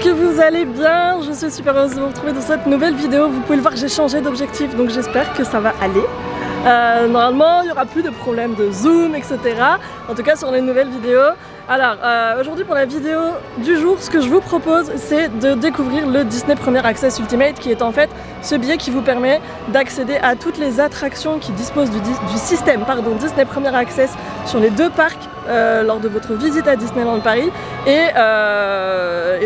Que vous allez bien, je suis super heureuse de vous retrouver dans cette nouvelle vidéo. Vous pouvez le voir, j'ai changé d'objectif, donc j'espère que ça va aller. Normalement, il n'y aura plus de problème de zoom, etc. En tout cas sur les nouvelles vidéos. Alors, aujourd'hui pour la vidéo du jour, ce que je vous propose, c'est de découvrir le Disney Premier Access Ultimate, qui est en fait ce billet qui vous permet d'accéder à toutes les attractions qui disposent du système Disney Premier Access sur les deux parcs lors de votre visite à Disneyland Paris et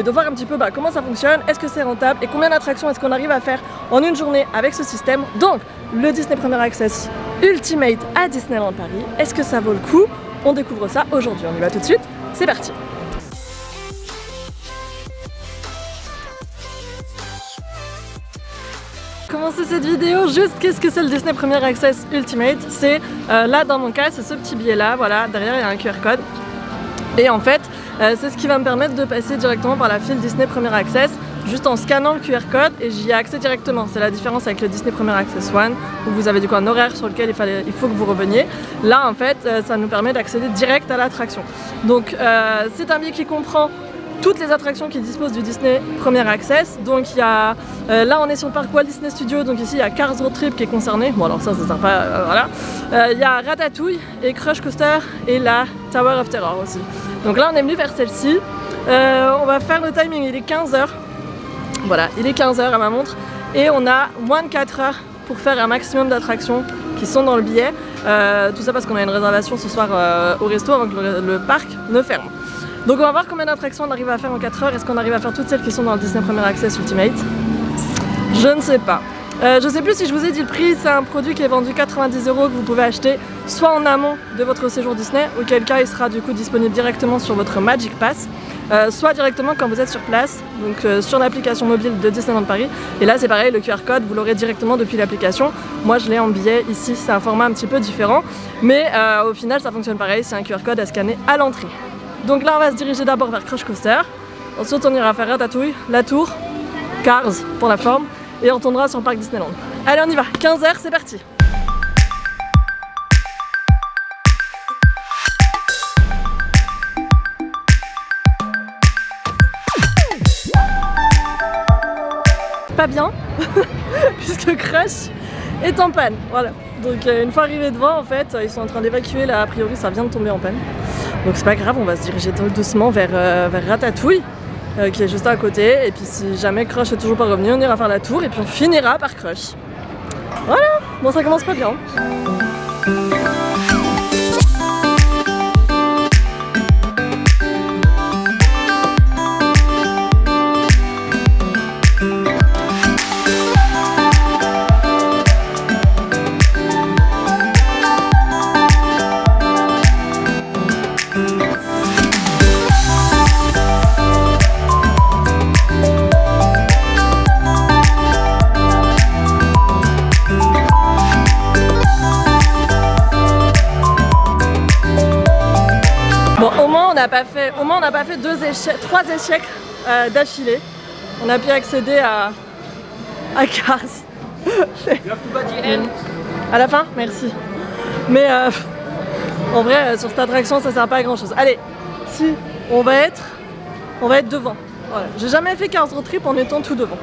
de voir un petit peu comment ça fonctionne, est-ce que c'est rentable et combien d'attractions est-ce qu'on arrive à faire en une journée avec ce système. Donc, le Disney Premier Access Ultimate à Disneyland Paris, est-ce que ça vaut le coup? On découvre ça aujourd'hui, on y va tout de suite, c'est parti! Commencer cette vidéo, juste qu'est-ce que c'est le Disney Premier Access Ultimate? C'est là dans mon cas, c'est ce petit billet là, voilà, derrière il y a un QR code. Et en fait, c'est ce qui va me permettre de passer directement par la file Disney Premier Access, juste en scannant le QR code et j'y ai accès directement. C'est la différence avec le Disney Premier Access One, où vous avez du coup un horaire sur lequel il faut que vous reveniez. Là en fait, ça nous permet d'accéder direct à l'attraction. Donc c'est un billet qui comprend toutes les attractions qui disposent du Disney Premier Access. Donc il y a, là on est sur le parc Walt Disney Studios, donc ici il y a Cars Road Trip qui est concerné, bon alors ça c'est sympa, voilà. Il y a Ratatouille et Crush Coaster et la Tower of Terror aussi. Donc là on est venu vers celle-ci, on va faire le timing, il est 15 h, voilà, il est 15 h à ma montre et on a moins de 4 heures pour faire un maximum d'attractions qui sont dans le billet, tout ça parce qu'on a une réservation ce soir au resto avant que le parc ne ferme. Donc on va voir combien d'attractions on arrive à faire en 4 heures. Est-ce qu'on arrive à faire toutes celles qui sont dans le Disney Premier Access Ultimate? Je ne sais pas. Je ne sais plus si je vous ai dit le prix. C'est un produit qui est vendu 90 € que vous pouvez acheter soit en amont de votre séjour Disney, auquel cas il sera du coup disponible directement sur votre Magic Pass, soit directement quand vous êtes sur place, donc sur l'application mobile de Disneyland Paris. Et là c'est pareil, le QR code vous l'aurez directement depuis l'application. Moi je l'ai en billet ici, c'est un format un petit peu différent, mais au final ça fonctionne pareil, c'est un QR code à scanner à l'entrée. Donc là on va se diriger d'abord vers Crush Coaster, ensuite on ira faire Ratatouille, la Tour, Cars pour la forme, et on retournera sur le parc Disneyland. Allez on y va, 15 h, c'est parti! Pas bien, puisque Crush est en panne, voilà. Donc une fois arrivé devant en fait, ils sont en train d'évacuer là, a priori ça vient de tomber en panne. Donc c'est pas grave, on va se diriger doucement vers Ratatouille qui est juste à côté, et puis si jamais Crush est toujours pas revenu, on ira faire la tour et puis on finira par Crush. Voilà, bon ça commence pas bien. Au moins on n'a pas fait 3 échecs d'affilée. On a pu accéder à Cars. À la fin, merci. Mais en vrai sur cette attraction ça sert pas à grand chose. Allez, si on va être devant. Voilà. J'ai jamais fait Cars Road Trip en étant tout devant.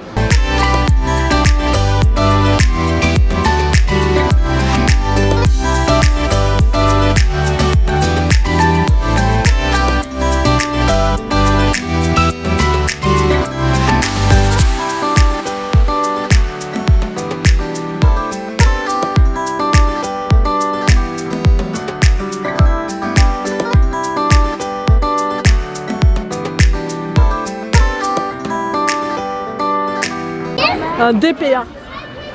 Un DPA.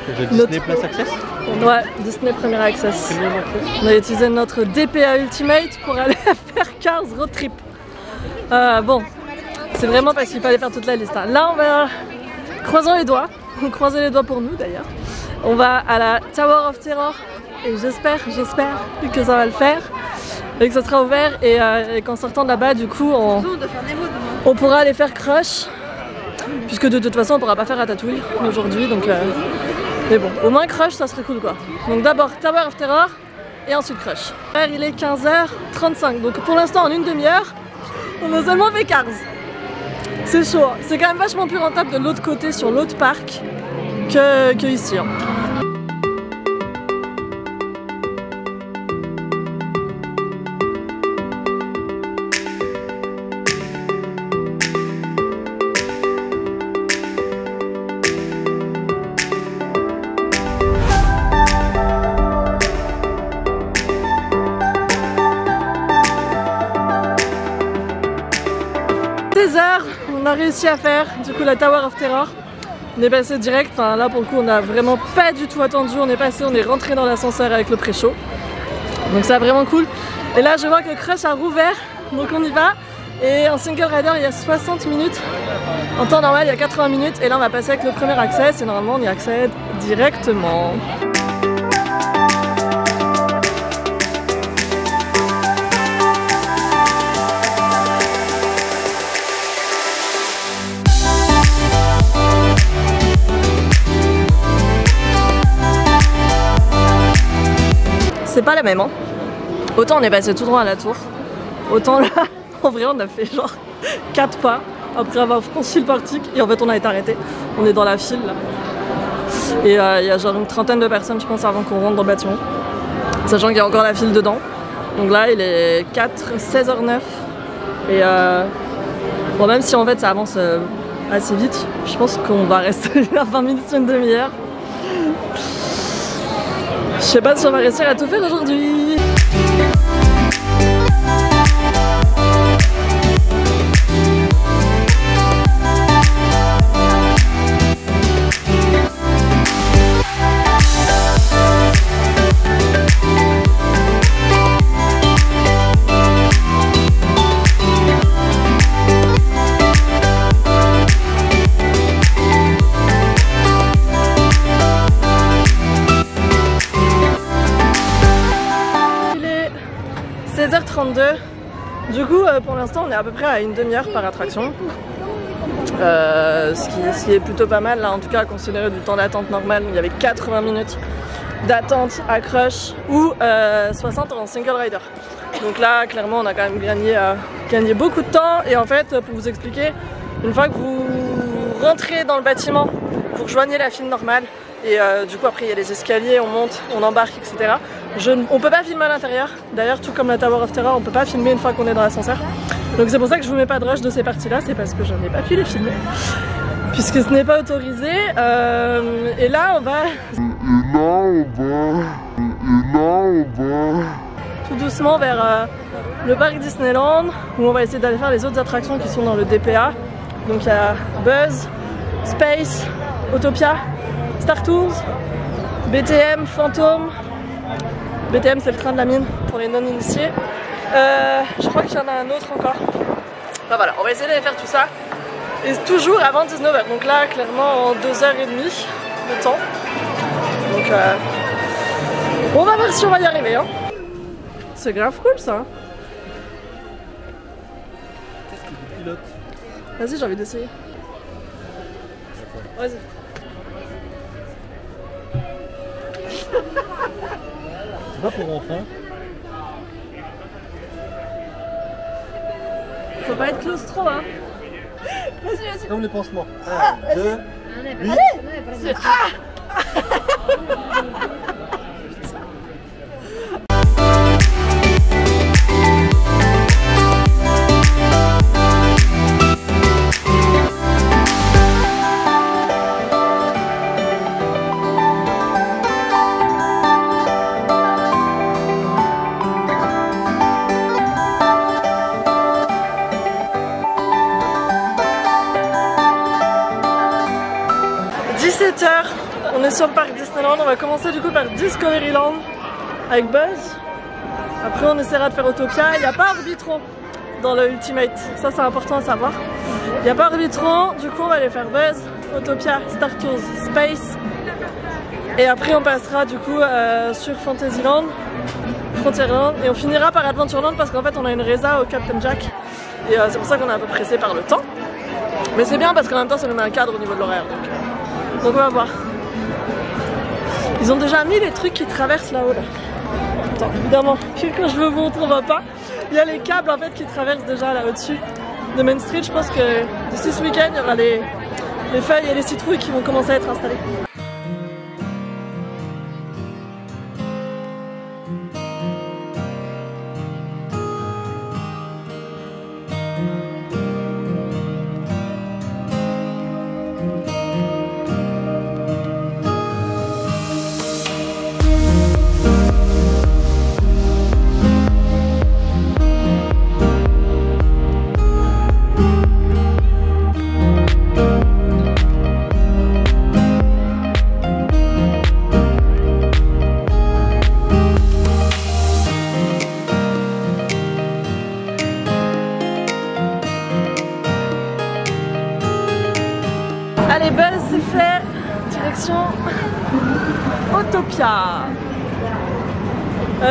Le Disney Plus Access? Ouais, Disney Premier Access. On a utilisé notre DPA Ultimate pour aller faire Cars Road Trip. Bon, c'est vraiment parce qu'il fallait faire toute la liste. Hein. Là, on va croiser les doigts. Croiser les doigts pour nous d'ailleurs. On va à la Tower of Terror et j'espère que ça va le faire et que ça sera ouvert et qu'en sortant de là-bas, du coup, on pourra aller faire Crush. Puisque de toute façon on pourra pas faire Ratatouille aujourd'hui, donc mais bon, au moins Crush ça serait cool quoi. Donc d'abord Tower of Terror et ensuite Crush. Il est 15 h 35, donc pour l'instant en une demi-heure on a seulement fait Cars. C'est chaud, hein. C'est quand même vachement plus rentable de l'autre côté sur l'autre parc que ici. Hein. 16 h, on a réussi à faire du coup la Tower of Terror. On est passé direct, enfin là pour le coup on a vraiment pas du tout attendu, on est rentré dans l'ascenseur avec le pré-show. Donc c'est vraiment cool. Et là je vois que Crush a rouvert, donc on y va. Et en single rider il y a 60 minutes, en temps normal il y a 80 minutes. Et là on va passer avec le premier access et normalement on y accède directement. C'est pas la même, hein. Autant on est passé tout droit à la tour, autant là, en vrai on a fait genre 4 pas après avoir franchi le portique et en fait on a été arrêté. On est dans la file là. Et il y a genre une trentaine de personnes je pense avant qu'on rentre dans le bâtiment. Sachant qu'il y a encore la file dedans. Donc là il est 16h09 et bon, même si en fait ça avance assez vite, je pense qu'on va rester à 20 minutes, une demi-heure. Je sais pas si on va réussir à tout faire aujourd'hui. Du coup pour l'instant on est à peu près à une demi-heure par attraction, ce qui est plutôt pas mal là, en tout cas considéré du temps d'attente normal. Il y avait 80 minutes d'attente à Crush ou 60 en single rider. Donc là clairement on a quand même gagné beaucoup de temps. Et en fait pour vous expliquer, une fois que vous rentrez dans le bâtiment, vous rejoignez la file normale et du coup après il y a les escaliers, on monte, on embarque, etc. On peut pas filmer à l'intérieur, d'ailleurs tout comme la Tower of Terror on peut pas filmer une fois qu'on est dans l'ascenseur. Donc c'est pour ça que je vous mets pas de rush de ces parties là, c'est parce que je n'ai pas pu les filmer puisque ce n'est pas autorisé. Et là on va tout doucement vers le parc Disneyland, où on va essayer d'aller faire les autres attractions qui sont dans le DPA. Donc il y a Buzz, Space, Autopia, Star Tours, BTM, Phantom. BTM c'est le train de la mine pour les non-initiés. Je crois qu'il y en a un autre encore. Enfin voilà, on va essayer d'aller faire tout ça. Et toujours avant 19 h. Donc là clairement en 2h30 de temps. Donc on va voir si on va y arriver. Hein. C'est grave cool ça. Qu'est-ce qu'il y a du pilote? Vas-y, j'ai envie d'essayer. Vas-y. C'est pas pour enfants. Faut pas être claustro, hein. Vas-y, vas-y. Comme les pansements. 1, 2, 8. Allez. On est sur le parc Disneyland, on va commencer du coup par Discoveryland avec Buzz. Après on essaiera de faire Autopia. Il n'y a pas Orbitron dans le Ultimate, ça c'est important à savoir. Il n'y a pas Orbitron, du coup on va aller faire Buzz, Autopia, Star Tours, Space. Et après on passera du coup sur Fantasyland, Frontierland, et on finira par Adventureland parce qu'en fait on a une résa au Captain Jack. Et c'est pour ça qu'on est un peu pressé par le temps. Mais c'est bien parce qu'en même temps ça nous met un cadre au niveau de l'horaire. Donc on va voir. Ils ont déjà mis les trucs qui traversent là-haut là. Attends, évidemment, quand je vous montre on va pas. Il y a les câbles en fait qui traversent déjà là au-dessus. de Main Street. Je pense que d'ici ce week-end, il y aura les feuilles et les citrouilles qui vont commencer à être installées. Allez, buzz, c'est fait. Direction Autopia.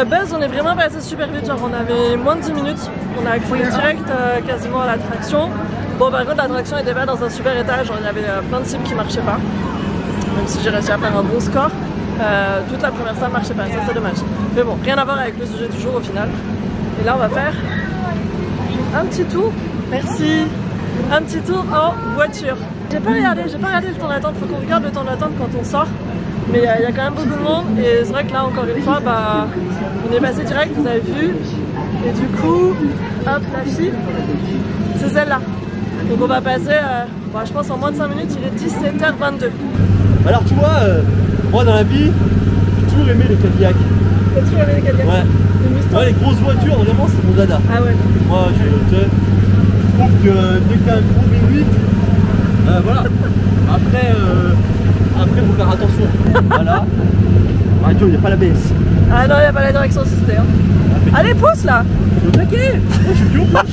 Buzz, on est vraiment passé super vite. Genre, on avait moins de 10 minutes. On a accédé direct quasiment à l'attraction. Bon, par contre, l'attraction était pas dans un super état. Genre, il y avait plein de cibles qui marchaient pas. Même si j'ai réussi à faire un bon score, toute la première salle marchait pas. Ça, c'est dommage. Mais bon, rien à voir avec le sujet du jour au final. Et là, on va faire un petit tour. Merci. Un petit tour en voiture. J'ai pas regardé le temps d'attente, faut qu'on regarde le temps d'attente quand on sort. Mais il y a quand même beaucoup de monde et c'est vrai que là encore une fois, bah, on est passé direct, vous avez vu. Et du coup, hop, la fille, c'est celle-là. Donc on va passer, bah, je pense en moins de 5 minutes, il est 17h22. Alors tu vois, moi dans la vie, j'ai toujours aimé les Cadillacs. T'as toujours aimé les Cadillacs? Ouais. Ouais, les grosses voitures, vraiment c'est mon dada. Ah ouais. Moi je trouve que dès que t'as un gros V8, voilà. Après, faut faire attention. Voilà. Radio, il n'y a pas la BS. Ah non, il n'y a pas la direction assistée. Hein. Allez, pousse là. Je suis au taquet. Je suis plus au plancher.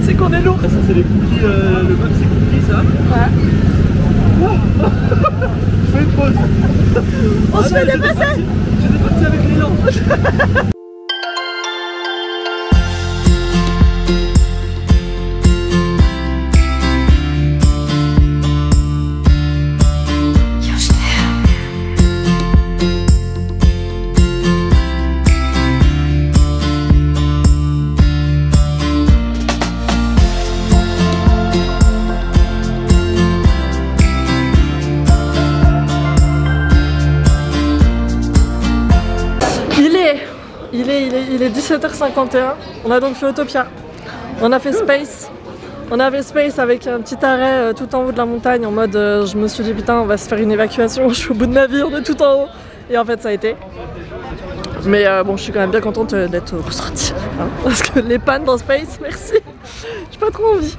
C'est qu'on est lourd. Ça c'est les cookies, le maxi cookies ça. Ouais. Je fais une pause. On se fait dépasser. J'étais parti avec les lampes. Il est 17h51, on a donc fait Autopia, on a fait Space. On avait Space avec un petit arrêt tout en haut de la montagne en mode je me suis dit putain on va se faire une évacuation, je suis au bout de ma vie, on est tout en haut. Et en fait ça a été. Mais bon je suis quand même bien contente d'être ressortie hein, parce que les pannes dans Space, merci, j'ai pas trop envie.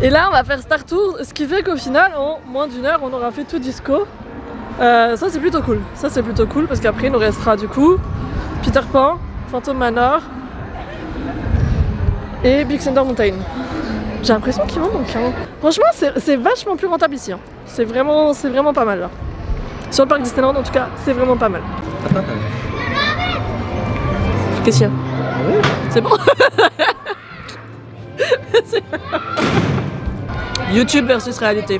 Et là on va faire Star Tour, ce qui fait qu'au final en moins d'une heure on aura fait tout Disco. Ça c'est plutôt cool, parce qu'après il nous restera du coup Peter Pan, Phantom Manor et Big Thunder Mountain. J'ai l'impression qu'il m'en manque. Hein. Franchement, c'est vachement plus rentable ici. Hein. C'est vraiment pas mal là. Sur le parc Disneyland, en tout cas, c'est vraiment pas mal. Qu'est-ce qu'il y a? C'est bon. YouTube versus réalité.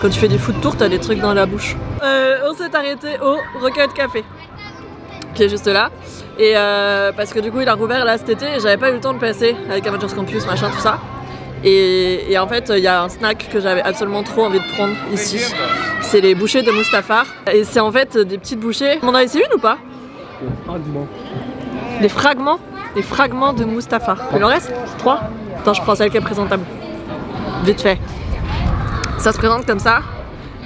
Quand tu fais des food tours, t'as des trucs dans la bouche. On s'est arrêté au Rocket Café, qui est juste là. Et parce que du coup il a rouvert là cet été et j'avais pas eu le temps de passer avec Avengers Campus, machin, tout ça. Et en fait il y a un snack que j'avais absolument trop envie de prendre ici. C'est les bouchées de Mustafar. Et c'est en fait des petites bouchées. On en a essayé une ou pas? Des fragments. Des fragments de Mustafar. Il en reste 3. Attends, je prends celle qui est présentable. Vite fait. Ça se présente comme ça.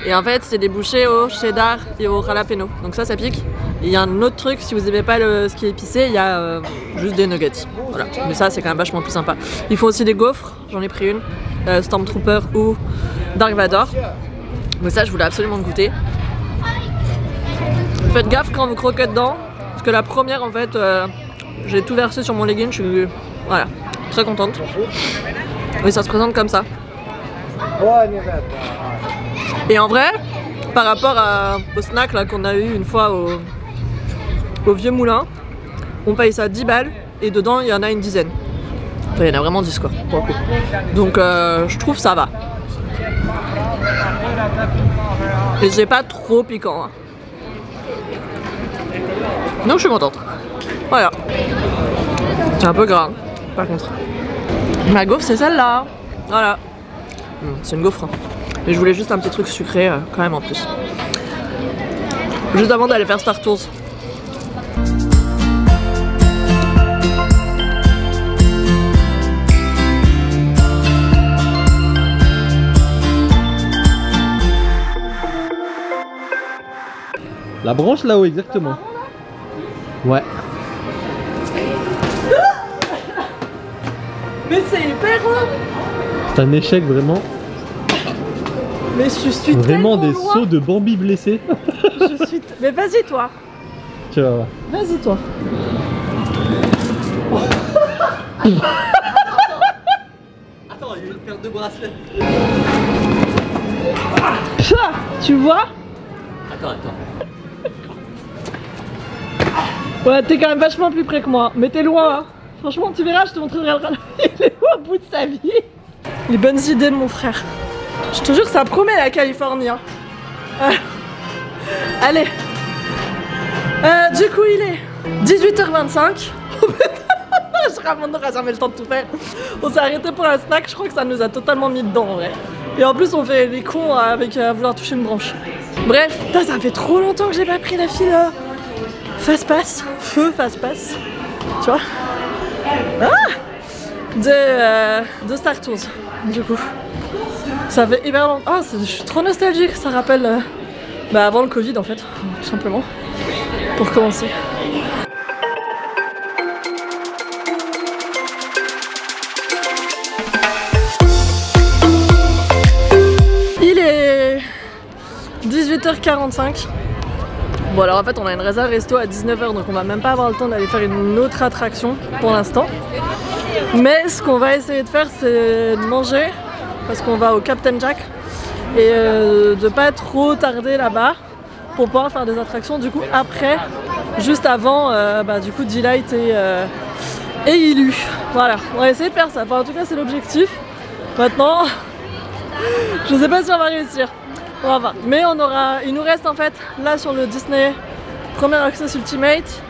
Et en fait c'est des bouchées au cheddar et au jalapeno. Donc ça pique. Et il y a un autre truc, si vous aimez pas ce qui est épicé, il y a juste des nuggets. Voilà. Mais ça c'est quand même vachement plus sympa. Il faut aussi des gaufres, j'en ai pris une. Stormtrooper ou Dark Vador. Mais ça je voulais absolument goûter. Faites gaffe quand vous croquez dedans. Parce que la première en fait, j'ai tout versé sur mon legging. Je suis voilà, très contente. Et ça se présente comme ça. Et en vrai, par rapport au snack là qu'on a eu une fois au vieux moulin, on paye ça 10 balles et dedans il y en a une dizaine. Enfin, il y en a vraiment 10 quoi, pour le coup. Donc je trouve ça va. Et c'est pas trop piquant. Hein. Donc je suis contente. Voilà. C'est un peu gras, par contre. Ma gaufre c'est celle-là. Voilà. C'est une gaufre. Mais je voulais juste un petit truc sucré quand même en plus. Juste avant d'aller faire Star Tours. La branche là-haut, exactement. Ouais. Mais c'est hyper haut. C'est un échec vraiment. Mais je suis vraiment des loin. sauts de Bambi blessés. Je suis... Mais vas-y toi. Tu vas voir. Vas-y toi. Attends, il y a une paire de bracelets. Tu vois? Attends. Ouais, t'es quand même vachement plus près que moi, mais t'es loin hein. Franchement, tu verras, je te montrerai le... Il est au bout de sa vie. Les bonnes idées de mon frère. Je te jure, ça promet la Californie hein. Allez. Du coup, il est 18h25. On n'aura jamais le temps de tout faire. On s'est arrêté pour un snack, je crois que ça nous a totalement mis dedans en vrai. Et en plus, on fait les cons avec vouloir toucher une branche. Bref, ça fait trop longtemps que j'ai pas pris la file fast-pass, fast-pass, tu vois, de Star Tours, du coup. Ça fait hyper longtemps. Ah, je suis trop nostalgique, ça rappelle avant le Covid en fait, tout simplement, pour commencer. Il est 18h45. Bon alors en fait on a une réserve resto à 19h donc on va même pas avoir le temps d'aller faire une autre attraction pour l'instant. Mais ce qu'on va essayer de faire c'est de manger parce qu'on va au Captain Jack et de pas trop tarder là-bas pour pouvoir faire des attractions du coup après, juste avant du coup Delight et Illu. Voilà, on va essayer de faire ça, enfin, en tout cas c'est l'objectif. Maintenant, je sais pas si on va réussir. On va voir. Mais il nous reste en fait là sur le Disney Premier Access Ultimate,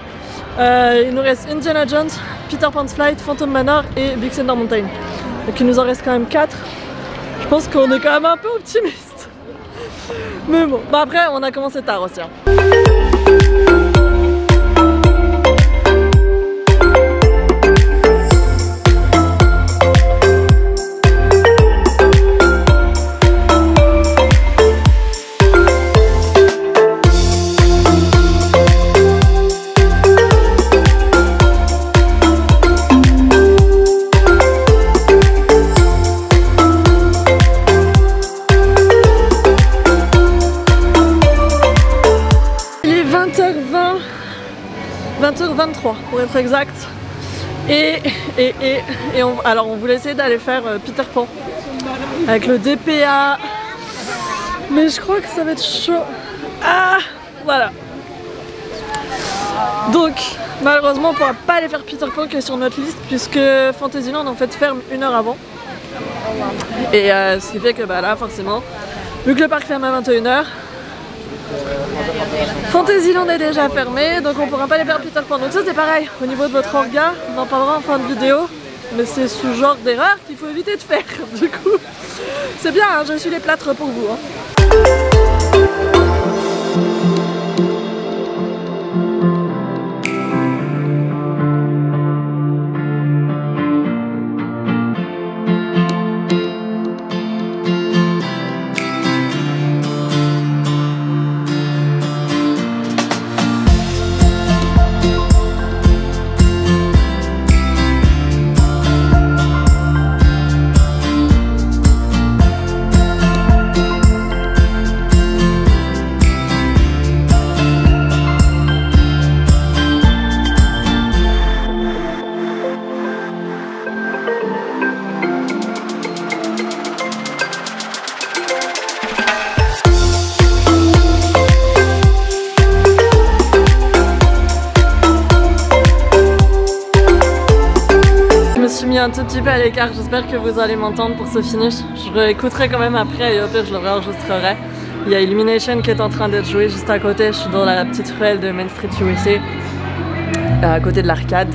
il nous reste Indiana Jones, Peter Pan's Flight, Phantom Manor et Big Thunder Mountain. Donc il nous en reste quand même 4. Je pense qu'on est quand même un peu optimiste. Mais bon, après on a commencé tard aussi. Hein. Pour être exact. Alors on voulait essayer d'aller faire Peter Pan avec le DPA, mais je crois que ça va être chaud. Ah voilà. Donc malheureusement on pourra pas aller faire Peter Pan qui est sur notre liste puisque Fantasyland en fait ferme 1 heure avant. Et ce qui fait que là forcément, vu que le parc ferme à 21h, Fantasyland est déjà fermé, donc on pourra pas aller faire Peter Pan. Donc ça c'est pareil, au niveau de votre orga, on en parlera en fin de vidéo. Mais c'est ce genre d'erreur qu'il faut éviter de faire. Du coup, c'est bien, hein, je suis les plâtres pour vous. Hein. Un tout petit peu à l'écart, j'espère que vous allez m'entendre pour ce finish. Je réécouterai quand même après et au pire je le réenregistrerai. Il y a Illumination qui est en train d'être joué juste à côté, je suis dans la petite ruelle de Main Street USA, à côté de l'arcade.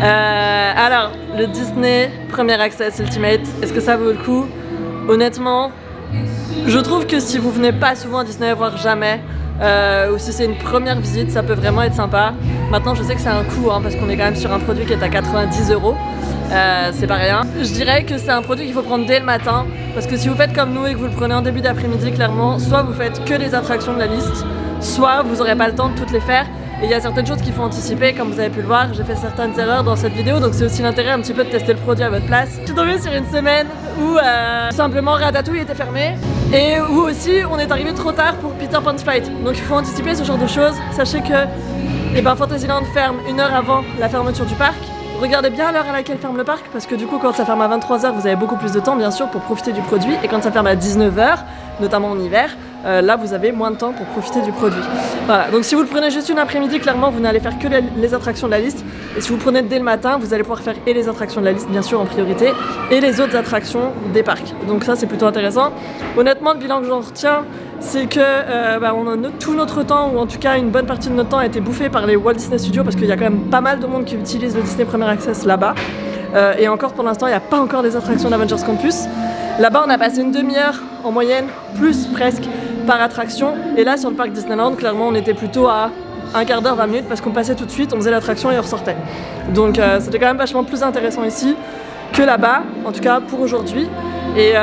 Alors, le Disney Premier Access Ultimate, est-ce que ça vaut le coup? Honnêtement, je trouve que si vous venez pas souvent à Disney, voire jamais, ou si c'est une première visite, ça peut vraiment être sympa. Maintenant, je sais que c'est un coût, hein, parce qu'on est quand même sur un produit qui est à 90 €. C'est pas rien. Je dirais que c'est un produit qu'il faut prendre dès le matin, parce que si vous faites comme nous et que vous le prenez en début d'après-midi, clairement, soit vous faites que les attractions de la liste, soit vous aurez pas le temps de toutes les faire. Et il y a certaines choses qu'il faut anticiper, comme vous avez pu le voir, j'ai fait certaines erreurs dans cette vidéo, donc c'est aussi l'intérêt un petit peu de tester le produit à votre place. Je suis tombée sur une semaine où simplement Ratatouille était fermé, et où aussi on est arrivé trop tard pour Peter Pan's Flight. Donc il faut anticiper ce genre de choses. Sachez que Fantasyland ferme 1 heure avant la fermeture du parc. Regardez bien l'heure à laquelle ferme le parc, parce que du coup quand ça ferme à 23 h, vous avez beaucoup plus de temps bien sûr pour profiter du produit, et quand ça ferme à 19 h, notamment en hiver, là vous avez moins de temps pour profiter du produit. Voilà, donc si vous le prenez juste une après-midi, clairement vous n'allez faire que les attractions de la liste, et si vous le prenez dès le matin, vous allez pouvoir faire et les attractions de la liste bien sûr en priorité, et les autres attractions des parcs. Donc ça c'est plutôt intéressant. Honnêtement, le bilan que j'en retiens, c'est que tout notre temps, ou en tout cas une bonne partie de notre temps, a été bouffé par les Walt Disney Studios, parce qu'il y a quand même pas mal de monde qui utilise le Disney Premier Access là-bas. Et encore pour l'instant, il n'y a pas encore des attractions d'Avengers Campus. Là-bas, on a passé une demi-heure en moyenne, plus presque, par attraction. Et là, sur le parc Disneyland, clairement, on était plutôt à un quart d'heure, 20 minutes, parce qu'on passait tout de suite, on faisait l'attraction et on ressortait. Donc c'était quand même vachement plus intéressant ici que là-bas, en tout cas pour aujourd'hui. Et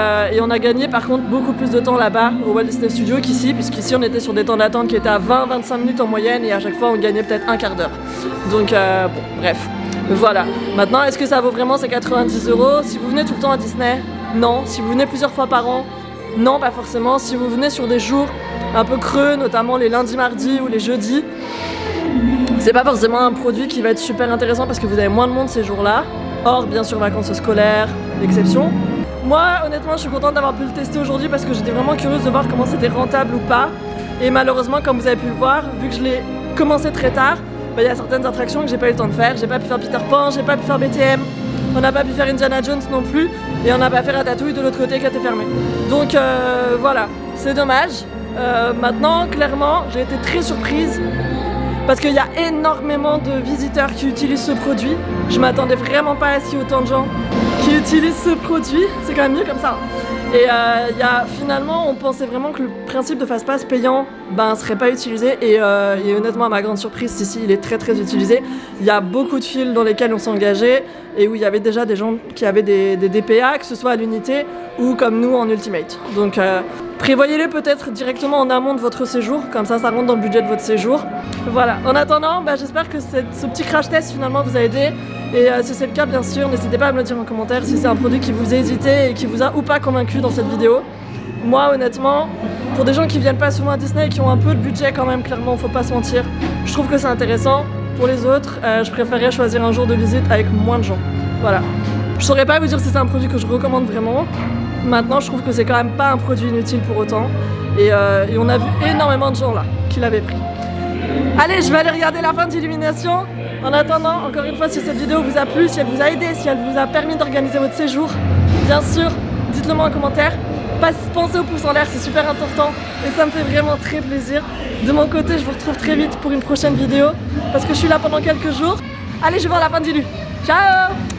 on a gagné par contre beaucoup plus de temps là-bas au Walt Disney Studios qu'ici, puisqu'ici on était sur des temps d'attente qui étaient à 20-25 minutes en moyenne, et à chaque fois on gagnait peut-être un quart d'heure. Donc bon, bref, voilà. Maintenant, est-ce que ça vaut vraiment ces 90 €? Si vous venez tout le temps à Disney, non. Si vous venez plusieurs fois par an, non, pas forcément. Si vous venez sur des jours un peu creux, notamment les lundis, mardis ou les jeudis, c'est pas forcément un produit qui va être super intéressant, parce que vous avez moins de monde ces jours-là. Hors bien sûr vacances scolaires, l'exception. Moi honnêtement je suis contente d'avoir pu le tester aujourd'hui, parce que j'étais vraiment curieuse de voir comment c'était rentable ou pas. Et malheureusement, comme vous avez pu le voir, vu que je l'ai commencé très tard, il y a certaines attractions que j'ai pas eu le temps de faire. J'ai pas pu faire Peter Pan, j'ai pas pu faire BTM, on n'a pas pu faire Indiana Jones non plus, et on n'a pas fait Ratatouille de l'autre côté qui était fermé. Donc voilà, c'est dommage. Maintenant clairement j'ai été très surprise, parce qu'il y a énormément de visiteurs qui utilisent ce produit. Je m'attendais vraiment pas à si autant de gens qui utilisent ce produit. C'est quand même mieux comme ça. Et finalement, on pensait vraiment que le principe de Fastpass payant serait pas utilisé. Et honnêtement, à ma grande surprise, ici, il est très très utilisé. Il y a beaucoup de files dans lesquelles on s'est engagé, et où il y avait déjà des gens qui avaient des DPA, que ce soit à l'unité ou comme nous en Ultimate. Donc prévoyez-les peut-être directement en amont de votre séjour, comme ça rentre dans le budget de votre séjour. Voilà, en attendant, j'espère que ce petit crash test finalement vous a aidé. Et si c'est le cas, bien sûr, n'hésitez pas à me le dire en commentaire si c'est un produit qui vous a hésité et qui vous a ou pas convaincu dans cette vidéo. Moi honnêtement, pour des gens qui viennent pas souvent à Disney et qui ont un peu de budget quand même, clairement, faut pas se mentir, je trouve que c'est intéressant. Pour les autres, je préférerais choisir un jour de visite avec moins de gens. Voilà. Je saurais pas vous dire si c'est un produit que je recommande vraiment. Maintenant, je trouve que c'est quand même pas un produit inutile pour autant. Et on a vu énormément de gens là qui l'avaient pris. Allez, je vais aller regarder la fin d'Illumination. En attendant, encore une fois, si cette vidéo vous a plu, si elle vous a aidé, si elle vous a permis d'organiser votre séjour, bien sûr, dites-le moi en commentaire. Pensez au pouce en l'air, c'est super important et ça me fait vraiment très plaisir. De mon côté, je vous retrouve très vite pour une prochaine vidéo, parce que je suis là pendant quelques jours. Allez, je vais voir la fin d'Illu. Ciao!